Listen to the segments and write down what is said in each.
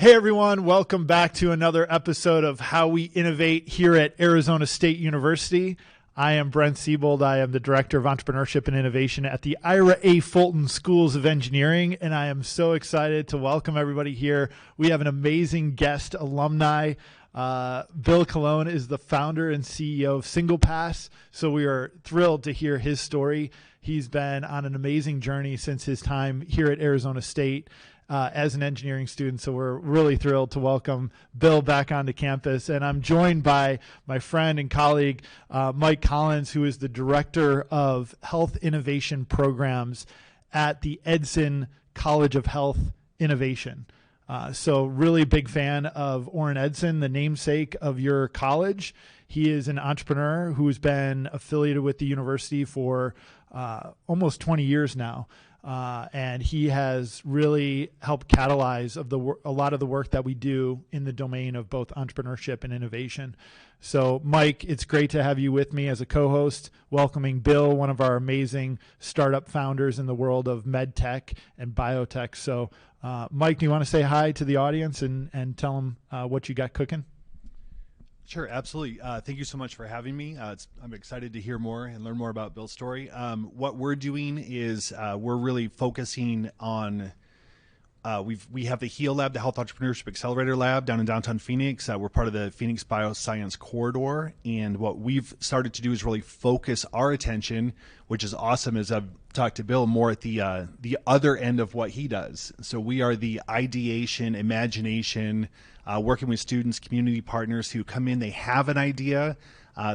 Hey everyone, welcome back to another episode of How We Innovate here at Arizona State University. I am Brent Siebold. I am the Director of Entrepreneurship and Innovation at the Ira A. Fulton Schools of Engineering, and I am so excited to welcome everybody here. We have an amazing guest alumni. Bill Colone is the founder and CEO of SinglePass, so we are thrilled to hear his story. He's been on an amazing journey since his time here at Arizona State as an engineering student, so we're really thrilled to welcome Bill back onto campus. And I'm joined by my friend and colleague, Mike Collins, who is the Director of Health Innovation Programs at the Edson College of Health Innovation. So really big fan of Orrin Edson, the namesake of your college. He is an entrepreneur who's been affiliated with the university for almost 20 years now. And he has really helped catalyze a lot of the work that we do in the domain of both entrepreneurship and innovation. So, Mike, it's great to have you with me as a co-host, welcoming Bill, one of our amazing startup founders in the world of med tech and biotech. So, Mike, do you want to say hi to the audience and tell them what you got cooking? Sure, absolutely. Thank you so much for having me. I'm excited to hear more and learn more about Bill's story. What we're doing is we're really focusing on, we have the HEAL Lab, the Health Entrepreneurship Accelerator Lab down in downtown Phoenix. We're part of the Phoenix Bioscience Corridor. And what we've started to do is really focus our attention, which is awesome as I've talked to Bill, more at the other end of what he does. So we are the ideation, imagination, working with students, community partners who come in, they have an idea.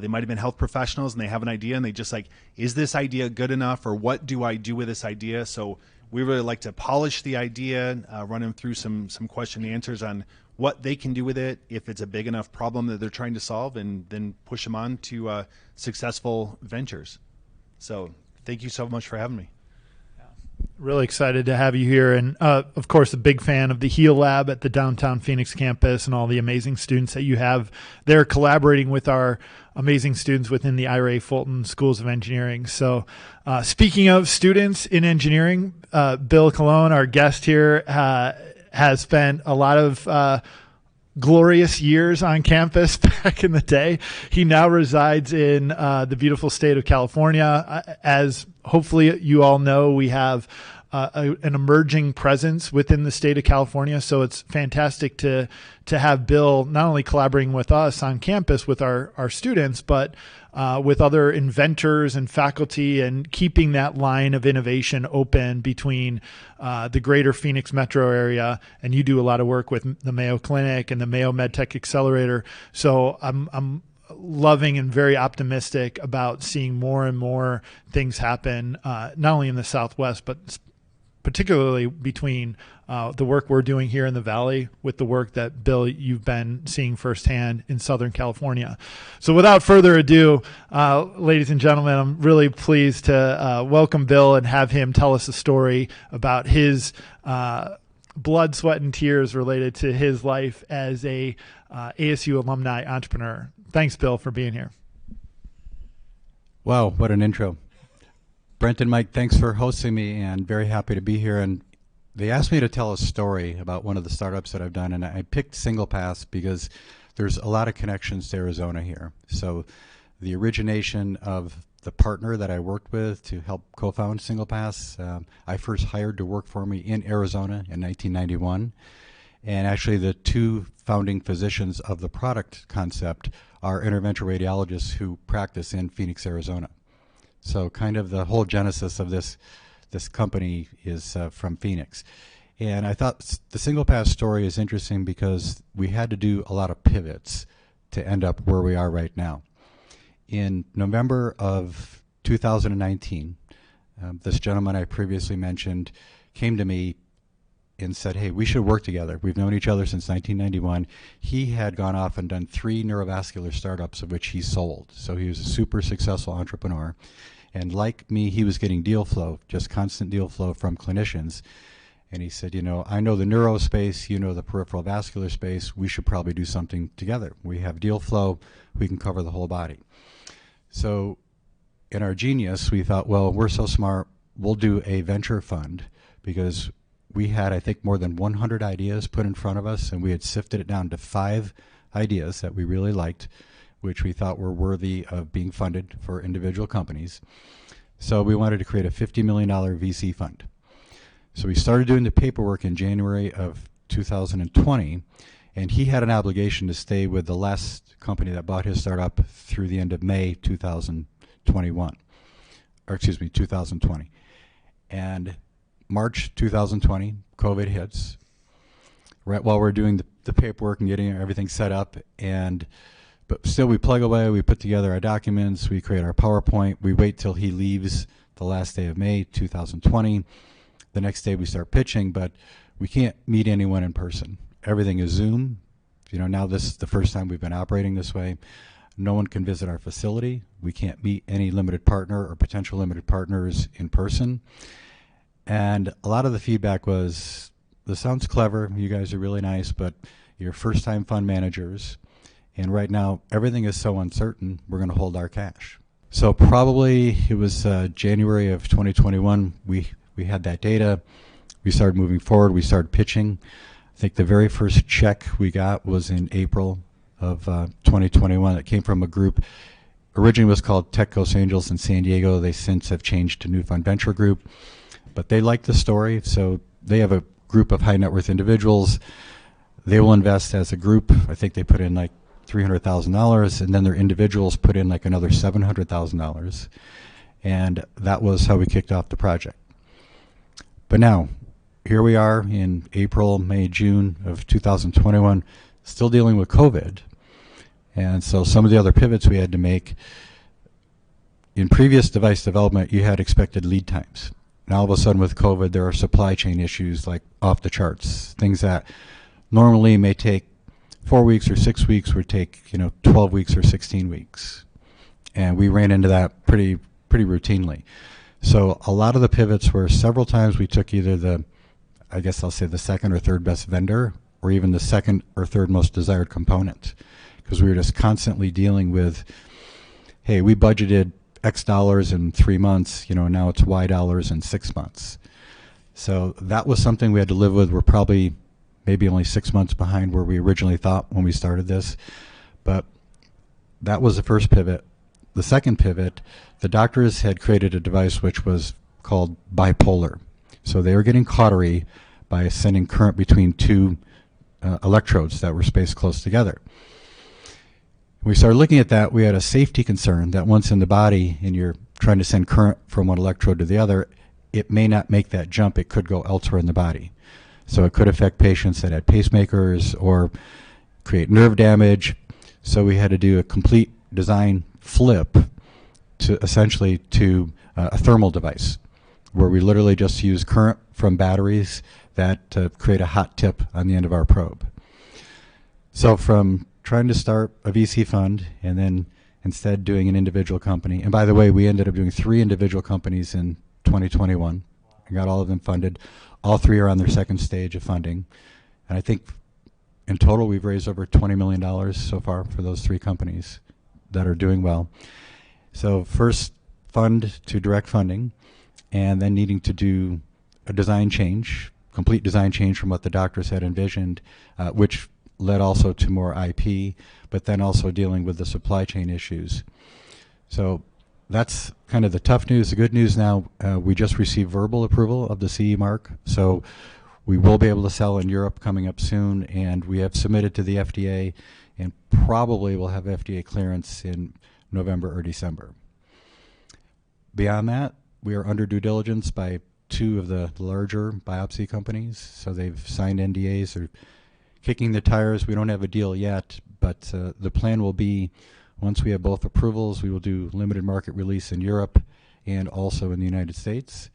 They might have been health professionals and they have an idea and they just like, is this idea good enough, or what do I do with this idea? So we really like to polish the idea, run them through some question and answers on what they can do with it, if it's a big enough problem that they're trying to solve, and then push them on to successful ventures. So thank you so much for having me. Really excited to have you here. And of course, a big fan of the HEAL Lab at the downtown Phoenix campus and all the amazing students that you have there collaborating with our amazing students within the Ira A. Fulton Schools of Engineering. So speaking of students in engineering, Bill Colone, our guest here, has spent a lot of glorious years on campus back in the day. He now resides in the beautiful state of California. As hopefully you all know, we have an emerging presence within the state of California. So it's fantastic to have Bill not only collaborating with us on campus with our students, but with other inventors and faculty, and keeping that line of innovation open between the greater Phoenix metro area. And you do a lot of work with the Mayo Clinic and the Mayo MedTech Accelerator. So I'm loving and very optimistic about seeing more and more things happen, not only in the Southwest, but particularly between the work we're doing here in the Valley with the work that, Bill, you've been seeing firsthand in Southern California. So without further ado, ladies and gentlemen, I'm really pleased to welcome Bill and have him tell us a story about his blood, sweat, and tears related to his life as a ASU alumni entrepreneur. Thanks, Bill, for being here. Wow, what an intro. Brent and Mike, thanks for hosting me, and very happy to be here. And they asked me to tell a story about one of the startups that I've done, and I picked SinglePass because there's a lot of connections to Arizona here. So the origination of the partner that I worked with to help co-found SinglePass, I first hired to work for me in Arizona in 1991. And actually the two founding physicians of the product concept are interventional radiologists who practice in Phoenix, Arizona. So kind of the whole genesis of this company is from Phoenix. And I thought the SinglePass story is interesting because we had to do a lot of pivots to end up where we are right now. In November of 2019, this gentleman I previously mentioned came to me and said, hey, we should work together. We've known each other since 1991. He had gone off and done 3 neurovascular startups, of which he sold. So he was a super successful entrepreneur. And like me, he was getting deal flow, just constant deal flow from clinicians. And he said, you know, I know the neuro space, you know the peripheral vascular space, we should probably do something together. We have deal flow, we can cover the whole body. So in our genius, we thought, well, we're so smart, we'll do a venture fund because we had, I think, more than 100 ideas put in front of us, and we had sifted it down to 5 ideas that we really liked, which we thought were worthy of being funded for individual companies. So we wanted to create a $50 million VC fund. So we started doing the paperwork in January of 2020, and he had an obligation to stay with the last company that bought his startup through the end of May 2021, or excuse me, 2020. And March 2020, COVID hits, right while we're doing the paperwork and getting everything set up, but still we plug away, we put together our documents, we create our PowerPoint, we wait till he leaves the last day of May 2020. The next day we start pitching, but we can't meet anyone in person. Everything is Zoom. Now this is the first time we've been operating this way. No one can visit our facility. We can't meet any limited partner or potential limited partners in person. And a lot of the feedback was, this sounds clever, you guys are really nice, but you're first-time fund managers, and right now everything is so uncertain, we're going to hold our cash. So probably it was January of 2021, we had that data, we started moving forward, we started pitching. I think the very first check we got was in April of 2021. It came from a group, originally was called Tech Coast Angels in San Diego. They since have changed to New Fund Venture Group, but they liked the story, so they have a group of high net worth individuals. They will invest as a group. I think they put in like $300,000, and then their individuals put in like another $700,000, and that was how we kicked off the project. But now, here we are in April, May, June of 2021, still dealing with COVID. And so some of the other pivots we had to make, in previous device development, you had expected lead times. Now all of a sudden with COVID, there are supply chain issues like off the charts. Things that normally may take 4 weeks or 6 weeks would take 12 weeks or 16 weeks. And we ran into that pretty routinely. So a lot of the pivots were several times we took either I guess I'll say the second or third best vendor, or even the second or third most desired component, because we were just constantly dealing with, hey, we budgeted X dollars in 3 months, now it's Y dollars in 6 months. So that was something we had to live with. We're probably maybe only 6 months behind where we originally thought when we started this, but that was the first pivot. The second pivot, the doctors had created a device which was called bipolar. So they were getting cautery by sending current between 2 electrodes that were spaced close together. When we started looking at that, we had a safety concern that once in the body and you're trying to send current from one electrode to the other, it may not make that jump. It could go elsewhere in the body. So it could affect patients that had pacemakers or create nerve damage. So we had to do a complete design flip to essentially to a thermal device, where we literally just use current from batteries that create a hot tip on the end of our probe. So from trying to start a VC fund and then instead doing an individual company, and by the way, we ended up doing 3 individual companies in 2021. I got all of them funded. All 3 are on their second stage of funding. And I think in total we've raised over $20 million so far for those 3 companies that are doing well. So first fund to direct funding, and then needing to do a design change, complete design change from what the doctors had envisioned, which led also to more IP, but then also dealing with the supply chain issues. So that's kind of the tough news. The good news now, we just received verbal approval of the CE mark, so we will be able to sell in Europe coming up soon, and we have submitted to the FDA, and probably will have FDA clearance in November or December. Beyond that, we are under due diligence by 2 of the larger biopsy companies, so they've signed NDAs. They're kicking the tires. We don't have a deal yet, but the plan will be, once we have both approvals, we will do limited market release in Europe and also in the United States.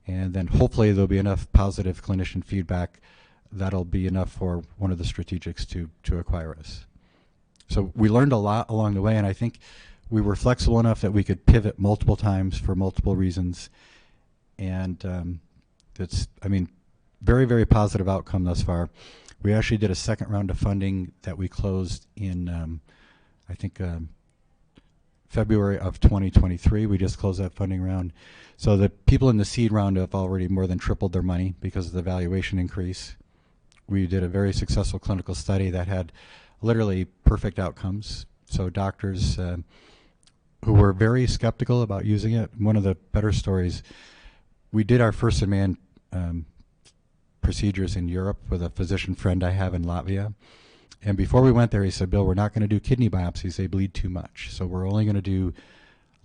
And then hopefully there'll be enough positive clinician feedback that'll be enough for one of the strategics to acquire us. So we learned a lot along the way, and I think we were flexible enough that we could pivot multiple times for multiple reasons. And it's, very, very positive outcome thus far. We actually did a second round of funding that we closed in, February of 2023. We just closed that funding round. So the people in the seed round have already more than tripled their money because of the valuation increase. We did a very successful clinical study that had literally perfect outcomes. So doctors who were very skeptical about using it, one of the better stories, we did our first in-man procedures in Europe with a physician friend I have in Latvia. And before we went there, he said, Bill, we're not going to do kidney biopsies. They bleed too much. So we're only going to do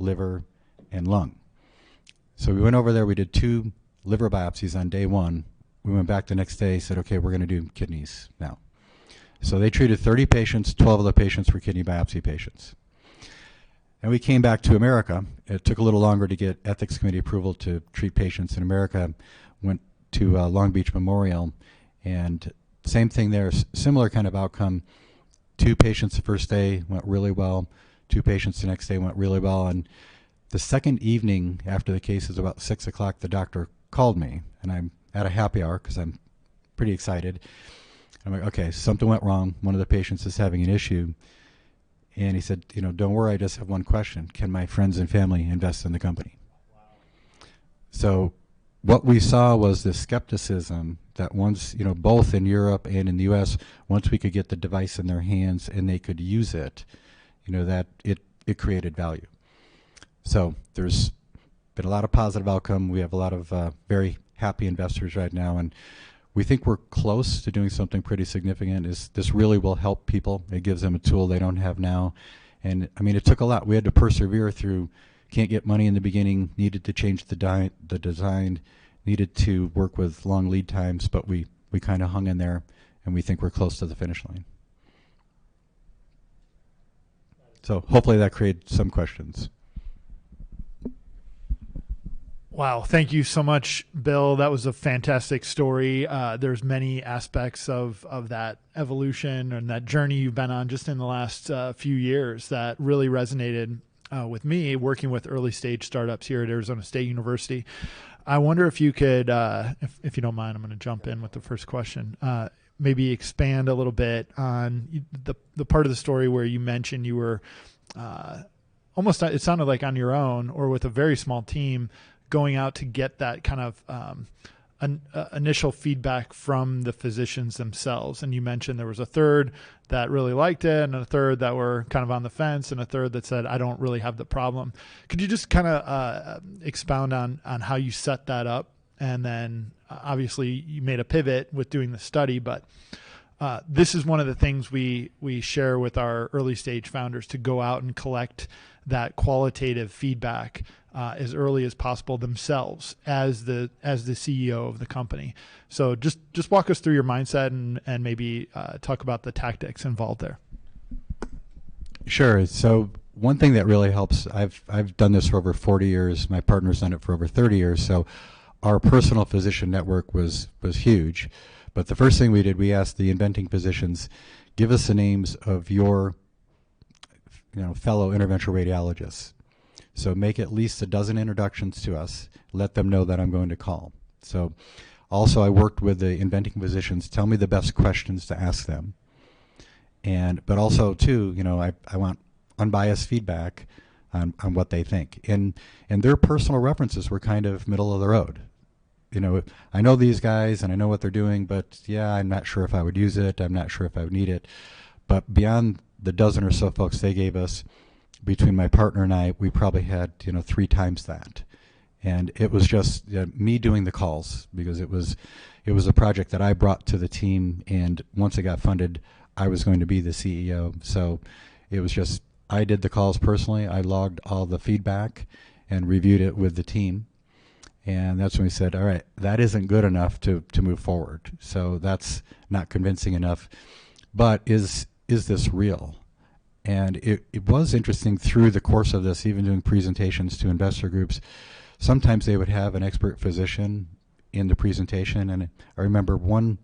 liver and lung. So we went over there. We did 2 liver biopsies on day 1. We went back the next day, said, okay, we're going to do kidneys now. So they treated 30 patients. 12 of the patients were kidney biopsy patients. And we came back to America. It took a little longer to get ethics committee approval to treat patients in America. Went to Long Beach Memorial, and same thing there, similar kind of outcome. 2 patients the first day went really well. 2 patients the next day went really well. And the second evening after the case is about 6 o'clock, the doctor called me, and I'm at a happy hour because I'm pretty excited. I'm like, okay, something went wrong. One of the patients is having an issue. And he said, don't worry, I just have one question. Can my friends and family invest in the company? Wow. So what we saw was this skepticism that once, both in Europe and in the U.S., once we could get the device in their hands and they could use it, that it created value. So there's been a lot of positive outcome. We have a lot of very happy investors right now, and we think we're close to doing something pretty significant. This really will help people. It gives them a tool they don't have now. And I mean, it took a lot. We had to persevere through, can't get money in the beginning, needed to change the design, needed to work with long lead times, but we kind of hung in there, and we think we're close to the finish line. So hopefully that created some questions. Wow. Thank you so much, Bill. That was a fantastic story. There's many aspects of that evolution and that journey you've been on just in the last few years that really resonated with me working with early stage startups here at Arizona State University. I wonder if you could, if you don't mind, I'm going to jump in with the first question. Maybe expand a little bit on the part of the story where you mentioned you were almost, it sounded like on your own or with a very small team, going out to get that kind of initial feedback from the physicians themselves. And you mentioned there was a third that really liked it and a third that were kind of on the fence and a third that said, I don't really have the problem. Could you just kind of expound on how you set that up? And then obviously you made a pivot with doing the study, but this is one of the things we share with our early stage founders, to go out and collect that qualitative feedback as early as possible themselves as the CEO of the company. So just walk us through your mindset and maybe talk about the tactics involved there. Sure. So one thing that really helps, I've done this for over 40 years. My partner's done it for over 30 years. So our personal physician network was huge. But the first thing we did, we asked the inventing physicians, give us the names of your fellow interventional radiologists. So make at least a dozen introductions to us. Let them know that I'm going to call. So also I worked with the inventing physicians. Tell me the best questions to ask them. But also too, I want unbiased feedback on what they think. And their personal references were kind of middle of the road. I know these guys and I know what they're doing, but yeah, I'm not sure if I would use it. I'm not sure if I would need it. But beyond the dozen or so folks they gave us, between my partner and I, we probably had 3 times that. And it was just me doing the calls, because it was a project that I brought to the team, and once it got funded, I was going to be the CEO. So it was just, I did the calls personally. I logged all the feedback and reviewed it with the team. And that's when we said, all right, that isn't good enough to move forward. So that's not convincing enough. But is this real? And it was interesting through the course of this, even doing presentations to investor groups, sometimes they would have an expert physician in the presentation. And I remember one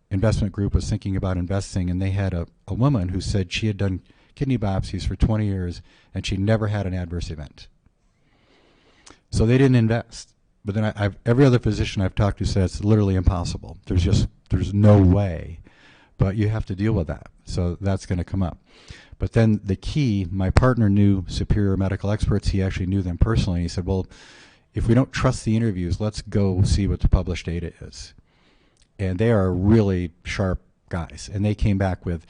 investment group was thinking about investing, and they had a woman who said she had done kidney biopsies for 20 years and she never had an adverse event. So they didn't invest. But then every other physician I've talked to says it's literally impossible. There's no way. but you have to deal with that. So that's going to come up. But then the key, my partner knew superior medical experts. He actually knew them personally. He said, well, if we don't trust the interviews, let's go see what the published data is. And they are really sharp guys. And they came back with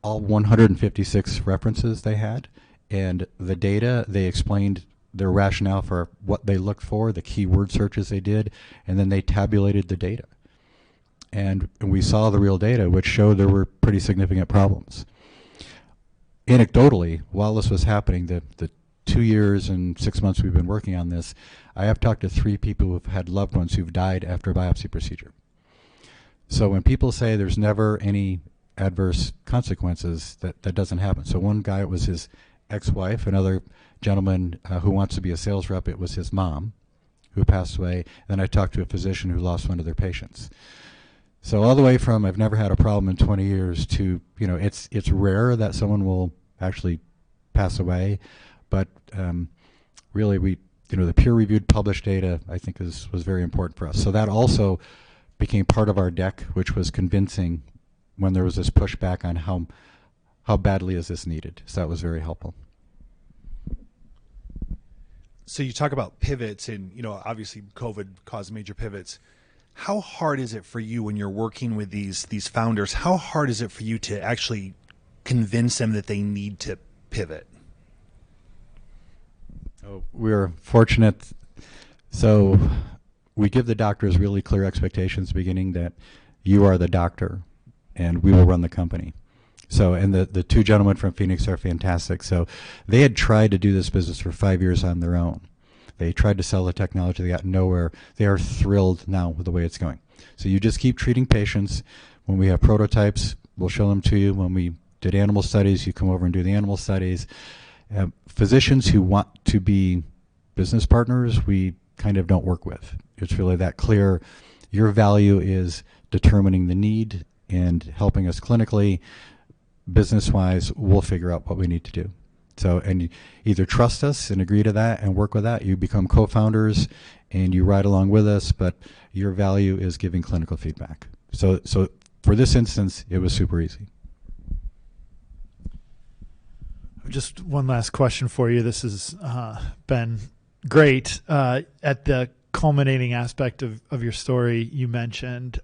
all 156 references they had. And the data, they explained their rationale for what they looked for, the keyword searches they did, and then they tabulated the data. And we saw the real data, which showed there were pretty significant problems. Anecdotally, while this was happening, the 2 years and 6 months we've been working on this, I have talked to 3 people who've had loved ones who've died after a biopsy procedure. So when people say there's never any adverse consequences, that doesn't happen. So one guy, it was his ex-wife. Another gentleman who wants to be a sales rep, it was his mom who passed away. Then I talked to a physician who lost one of their patients. So all the way from I've never had a problem in 20 years to, it's rare that someone will actually pass away, but really the peer-reviewed published data I think was very important for us. So that also became part of our deck, which was convincing when there was this pushback on how badly is this needed. So that was very helpful. So you talk about pivots, and obviously COVID caused major pivots. How hard is it for you when you're working with these founders? How hard is it for you to actually convince them that they need to pivot? Oh, we're fortunate. So we give the doctors really clear expectations beginning that you are the doctor and we will run the company. So, and the 2 gentlemen from Phoenix are fantastic. So they had tried to do this business for 5 years on their own. They tried to sell the technology. They got nowhere. They are thrilled now with the way it's going. So you just keep treating patients. When we have prototypes, we'll show them to you. When we did animal studies, you come over and do the animal studies. Physicians who want to be business partners, we kind of don't work with. It's really that clear. Your value is determining the need and helping us clinically. Business-wise, we'll figure out what we need to do. So, and you either trust us and agree to that and work with that. You become co-founders and you ride along with us, but your value is giving clinical feedback. So for this instance, it was super easy. Just one last question for you. This has been great. At the culminating aspect of your story, you mentioned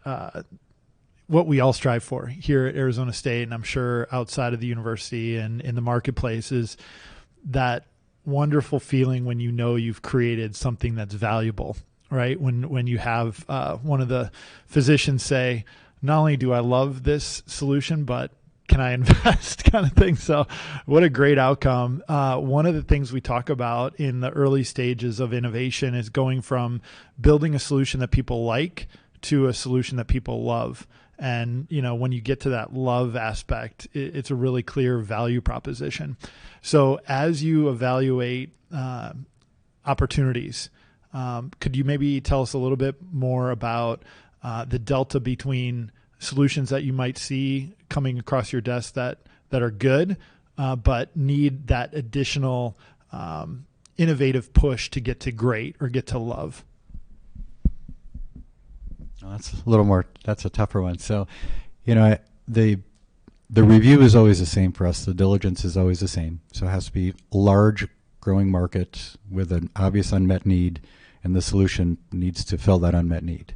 what we all strive for here at Arizona State, and I'm sure outside of the university and in the marketplace, is that wonderful feeling when you've created something that's valuable, right? When you have one of the physicians say, not only do I love this solution, but can I invest, kind of thing. So what a great outcome. One of the things we talk about in the early stages of innovation is going from building a solution that people like to a solution that people love. And, when you get to that love aspect, it's a really clear value proposition. So as you evaluate opportunities, could you maybe tell us a little bit more about the delta between solutions that you might see coming across your desk that are good, but need that additional innovative push to get to great or get to love? That's a little more, that's a tougher one. So, the review is always the same for us. The diligence is always the same. So it has to be a large growing market with an obvious unmet need, and the solution needs to fill that unmet need.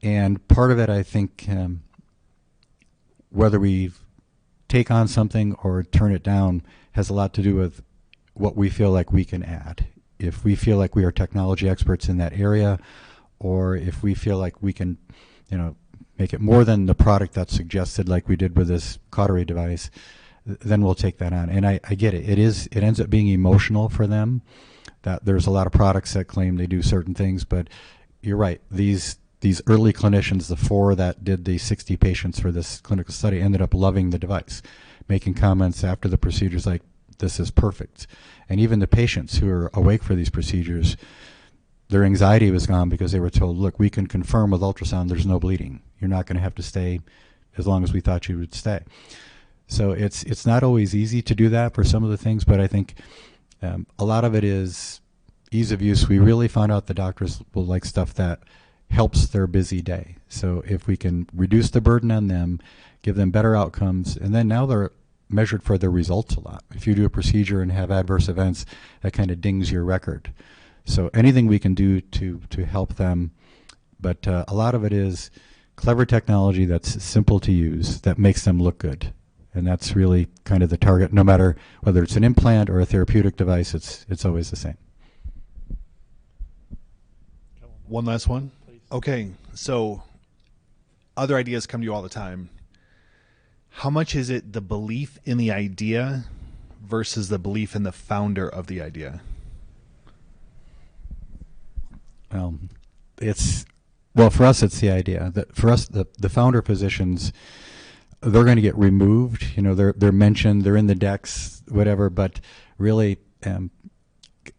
And part of it, I think, whether we take on something or turn it down has a lot to do with what we feel like we can add. If we feel like we are technology experts in that area, or if we feel like we can, make it more than the product that's suggested, like we did with this cautery device, then we'll take that on. And I get it. It ends up being emotional for them. That there's a lot of products that claim they do certain things, but you're right. These early clinicians, the 4 that did the 60 patients for this clinical study, ended up loving the device, making comments after the procedures like, "This is perfect." And even the patients who are awake for these procedures, their anxiety was gone because they were told, look, we can confirm with ultrasound there's no bleeding. You're not going to have to stay as long as we thought you would stay. So it's not always easy to do that for some of the things, but I think a lot of it is ease of use. We really found out the doctors will like stuff that helps their busy day. So if we can reduce the burden on them, give them better outcomes, and then now they're measured for their results a lot. If you do a procedure and have adverse events, that kind of dings your record. So anything we can do to help them, but a lot of it is clever technology that's simple to use that makes them look good. And that's really kind of the target. No matter whether it's an implant or a therapeutic device, it's always the same. One last one. Okay, so other ideas come to you all the time. How much is it the belief in the idea versus the belief in the founder of the idea? Well, for us, it's the idea. For us, the founder positions, they're going to get removed. You know, they're mentioned, they're in the decks, whatever. But really, and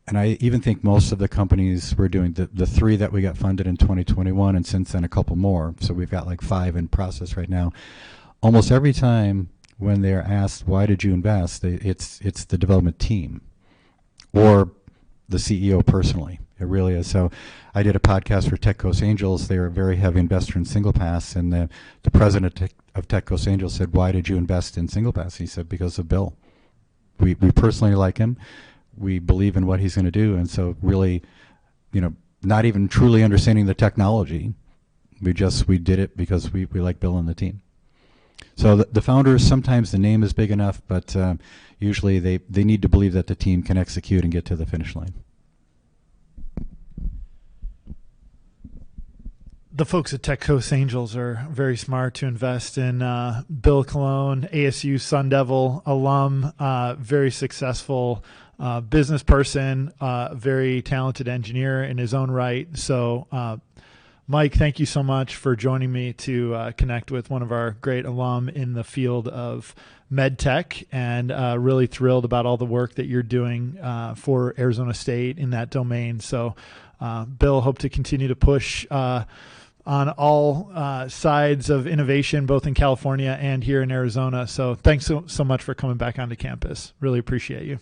I even think most of the companies we're doing, the 3 that we got funded in 2021, and since then a couple more. So we've got like 5 in process right now. Almost every time when they're asked, why did you invest, it's the development team or the CEO personally. It really is. So I did a podcast for Tech Coast Angels. They're a very heavy investor in SinglePass, and the president of Tech Coast Angels said, why did you invest in SinglePass? He said, because of Bill. We personally like him. We believe in what he's going to do. And so really, not even truly understanding the technology, we did it because we like Bill and the team. So the founders, sometimes the name is big enough, but usually they need to believe that the team can execute and get to the finish line. The folks at Tech Coast Angels are very smart to invest in Bill Colone, ASU Sun Devil alum, very successful business person, very talented engineer in his own right. So Mike, thank you so much for joining me to connect with one of our great alum in the field of med tech, and really thrilled about all the work that you're doing for Arizona State in that domain. So Bill, hope to continue to push on all sides of innovation, both in California and here in Arizona. So thanks so much for coming back onto campus. Really appreciate you.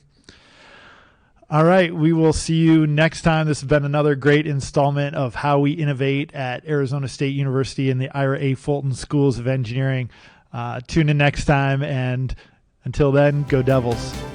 All right, we will see you next time. This has been another great installment of How We Innovate at Arizona State University and the Ira A. Fulton Schools of Engineering. Tune in next time, and until then, go Devils.